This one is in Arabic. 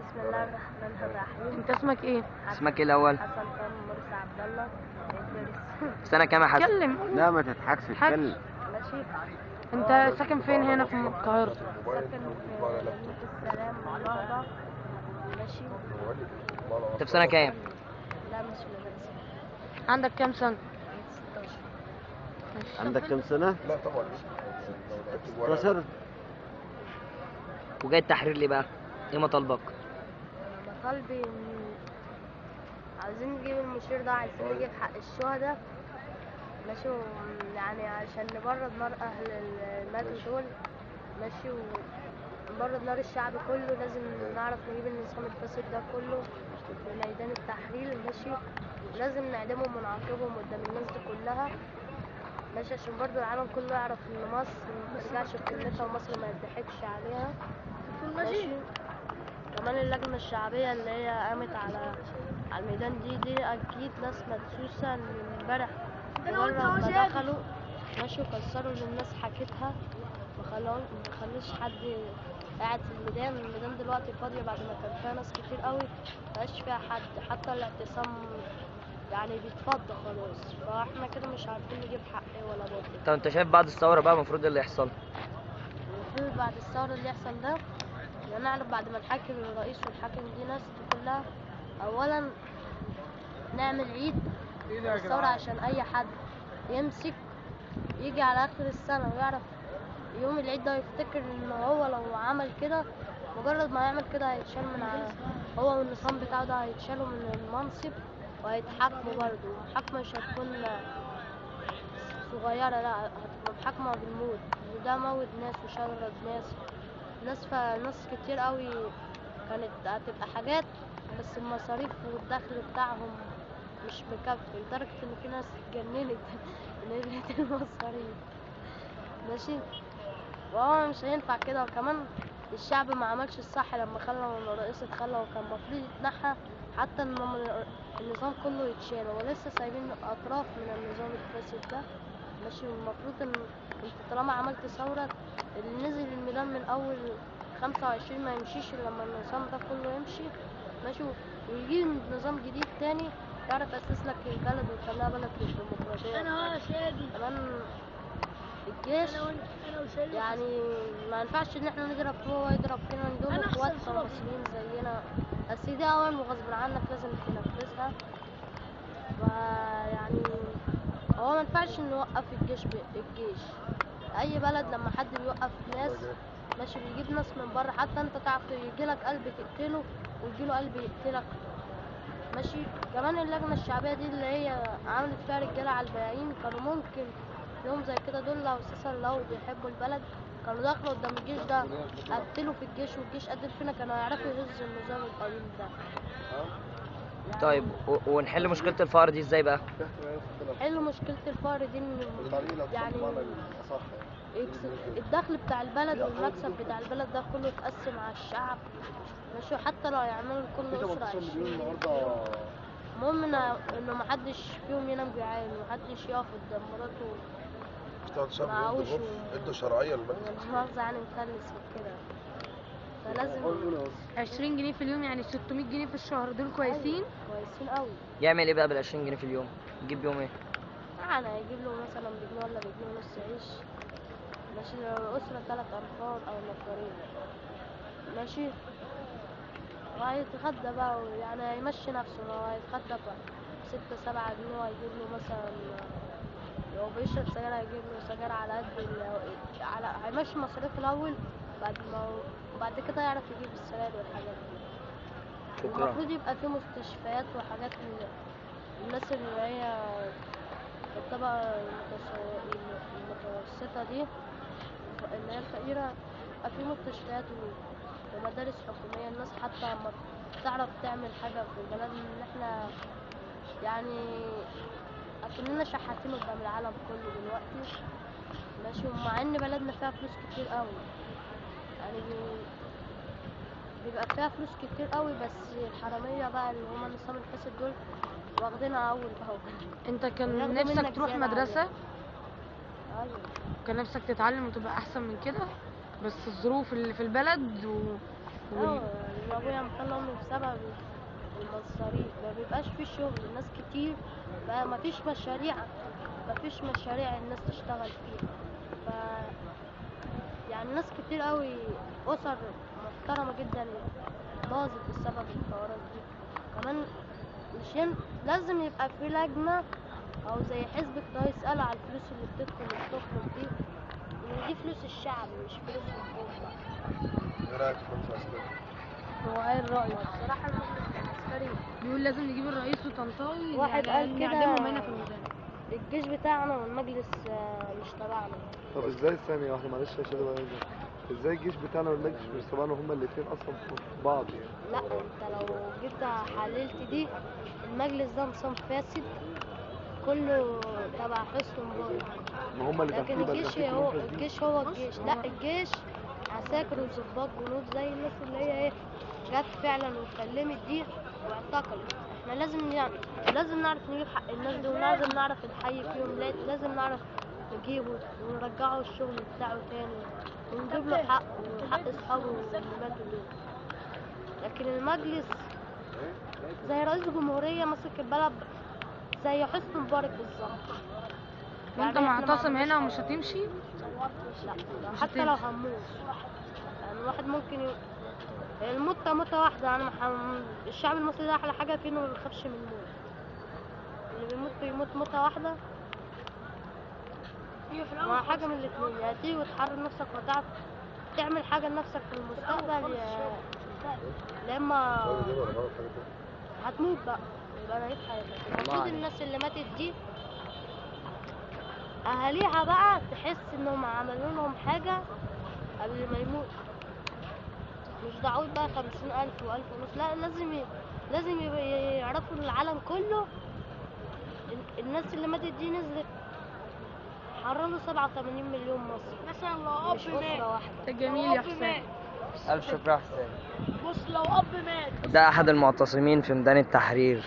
بسم الله الرحمن الرحيم. انت اسمك ايه؟ اسمك ايه الاول؟ حسن فهم مرسي عبد الله إدريس. سنة كام يا حسن؟ اتكلم. لا ما تضحكش، اتكلم. ماشي. انت ساكن فين هنا في القاهرة؟ ساكن في مدينة السلام النهضة. ماشي. انت في سنة كام؟ لا مش مدرسة. عندك كام سنة؟ 16. ماشي. عندك كام سنة؟ لا طبعا 16. وجاي التحرير ليه بقى؟ ايه مطالبك؟ مطالبي عاوزين نجيب المشير ده، عايزين نجيب حق الشهداء. ماشي. يعني عشان نبرد نار أهل الماتوا دول. ماشي. ونبرد نار الشعب كله، لازم نعرف نجيب النظام الفاسد ده كله لميدان التحرير. ماشي. لازم نعدمهم ونعاقبهم قدام الناس دي كلها. ماشي. عشان برضو العالم كله يعرف ان مصر ما ترجعش في كلمتها ومصر ما يضحكش عليها. ماشي. كمان اللجنة الشعبية اللي هي قامت على الميدان دي أكيد ناس مدسوسة. إن امبارح مجرد ما دخلوا ماشي وكسروا اللي الناس حكتها، مخلوش حد قاعد في الميدان دلوقتي فاضية بعد ما كان فيها ناس كتير قوي، مبقاش فيها حد، حتى الاعتصام يعني بيتفضى خلاص. فاحنا كده مش عارفين نجيب حق ايه ولا باطل. طب انت شايف بعد الثورة بقى المفروض ايه اللي يحصل؟ المفروض بعد الثورة اللي يحصل ده نعرف بعد ما نحاكم الرئيس والحاكم دي ناس دي كلها، اولا نعمل عيد الثورة عشان اي حد يمسك يجي على اخر السنة ويعرف يوم العيد ده يفتكر ان هو لو عمل كده، مجرد ما يعمل كده هيتشال من على هو والنظام بتاعه ده، هيتشالوا من المنصب وهيتحاكموا برضه. المحاكمة مش هتكون صغيرة، لا هتبقى محاكمة بالموت. وده موت ناس وشرد ناس كتير قوي كانت هتبقى حاجات، بس المصاريف والدخل بتاعهم مش مكفي، لدرجة ان في ناس اتجننت من قلة المصاريف. ماشي. وهو مش هينفع كده. وكمان الشعب ما عملش الصح لما خلى الرئيس اتخلى، وكان المفروض يتنحى حتى النظام كله يتشال. ولسه سايبين اطراف من النظام الفاسد ده. ماشي. المفروض ان انت طالما عملت ثورة، اللي نزل الميدان من اول 25 ما يمشيش الا لما النظام ده كله يمشي. ماشي. ويجي نظام جديد تاني يعرف يأسس لك البلد ويخليها بلد بالديمقراطية. كمان الجيش يعني ما ينفعش ان احنا نضرب فيه وهو يضرب فينا، دول اخواتنا مصريين زينا، بس دي اوامر وغصب عنك لازم تنفذها. فيعني هو ما ينفعش نوقف الجيش. اي بلد لما حد بيوقف ناس ماشي بيجيب ناس من بره، حتى انت تعرف يجيلك قلب تقتله ويجيله قلب يقتلك. ماشي. كمان اللجنة الشعبية دي اللي هي عملت فيها رجالة على البياعين، كانوا ممكن يوم زي كده دول لو اساسا لو بيحبوا البلد كانوا دخلوا قدام الجيش ده قتلوا في الجيش والجيش قتل فينا، كانوا يعرفوا يهزوا النظام القديم ده. يعني طيب ونحل مشكلة الفقر دي ازاي بقى؟ حلوا مشكلة الفقر دي ان يعني الدخل بتاع البلد والمكسب بتاع البلد ده كله يتقسم على الشعب. ماشي. حتى لو يعملوا كل أسرة 20 المهم انه محدش فيهم ينام جعان ومحدش يقف قدام مراته معهوش ادوا شرعية للمجلس. مؤاخذة يعني مفلس وكده. فلازم 20 جنيه في اليوم يعني 600 جنيه في الشهر، دول كويسين؟ أيوة كويسين قوي. يعمل ايه بقى بال 20 جنيه في اليوم؟ يجيب بيهم ايه؟ يعني هيجيب له مثلا بجنيه ولا بجنيه ونص عيش. ماشي. لو أسرة 3 أنفار أو نفرين. ماشي. وهيتغدى بقى يعني هيمشي نفسه. لو هيتغدى ب6 7 جنيه وهيجيب له مثلا، لو بيشرب سجاير هيجيب له سجاير على قد هيمشي مصاريف الأول، بعد كده يعرف يجيب السجاير والحاجات دي. شكرا. المفروض يبقى في مستشفيات وحاجات الناس اللي هي الطبقة المتوسطة دي اللي هي الفقيرة، يبقى في مستشفيات ومدارس حكومية. الناس حتى لما تعرف تعمل حاجة في البلد، ان احنا يعني اكننا شحاتين قدام العالم كله دلوقتي. ماشي. ومع ان بلدنا فيها فلوس كتير قوي، يعني بيبقى فيها فلوس كتير قوي، بس الحرامية بقى اللي هما النظام الفاسد دول واخدينها اول باول. انت كان ياخدوا نفسك منك تروح زيادة مدرسة؟ ايوه. كان نفسك تتعلم وتبقى احسن من كده، بس الظروف اللي في البلد اه ابويا مطلع امي بسبب المصاريف، ما بيبقاش في شغل، الناس كتير بقى، مفيش مشاريع الناس تشتغل فيها. ف يعني ناس كتير قوي، اسر محترمة جدا باظت بسبب الحوارات دي. كمان لازم يبقى في لجنة او زي حزب كده يسأل على الفلوس اللي بتدخل وبتخرج دي، ان دي فلوس الشعب مش فلوس الحكومة. ايه رايك في المجلس العسكري؟ هو قال رأيه بصراحة المجلس العسكري بيقول لازم نجيب الرئيس وطنطاوي واحد قال كده، نعدمهم هنا في الميدان. الجيش بتاعنا والمجلس مش تبعنا. طب ازاي ثانية واحدة معلش يا شادي بقى، ازاي الجيش بتاعنا والمجلس مش تبعنا هما الاتنين اصلا في بعض يعني؟ لا انت لو جيت حللت دي، المجلس ده نظام فاسد كله تبع حسن مبارك. ما هما اللي لكن تحتيه بقى الجيش كان في هو كلام فاسدين. الجيش هو الجيش، لا الجيش عساكر وظباط جنود زي الناس اللي هي ايه جت فعلا واتكلمت دي واعتقلت. احنا لازم نعرف نجيب حق الناس دي، ولازم نعرف نحيي فيهم، لازم نعرف نجيبه ونرجعه الشغل بتاعه تاني، ونجيب له حق وحق اصحابه اللي ماتوا دول. لكن المجلس زي رئيس الجمهورية ماسك البلد زي حسني مبارك بالظبط. وانت يعني احنا ما معتصم عملناش هنا ومش حاجة. هتمشي؟ لا مش حتى لو هتمشي. هموت، يعني الواحد ممكن الموت موتة واحدة. أنا الشعب المصري ده أحلى حاجة فيه إنه ما بيخافش من الموت، اللي بيموت موتة واحدة. ما حاجة من الاتنين، يا تيجي وتحرر نفسك وتعرف تعمل حاجة لنفسك في المستقبل، يا إما هتموت بقى، يبقى نهاية حياتك. المفروض الناس اللي ماتت دي أهاليها بقى تحس إنهم عملوا لهم حاجة قبل ما يموت، مش دعوة بقى 50,000 و1,500. لا لازم يعرفوا العالم كله الناس اللي ماتت دي نزلت حرروا 87 مليون مصري، مثلا لو مش اب مات، أسرة واحدة. ده جميل يا حسام. ألف شكر يا حسين. بص لو اب مات ده أحد المعتصمين في ميدان التحرير.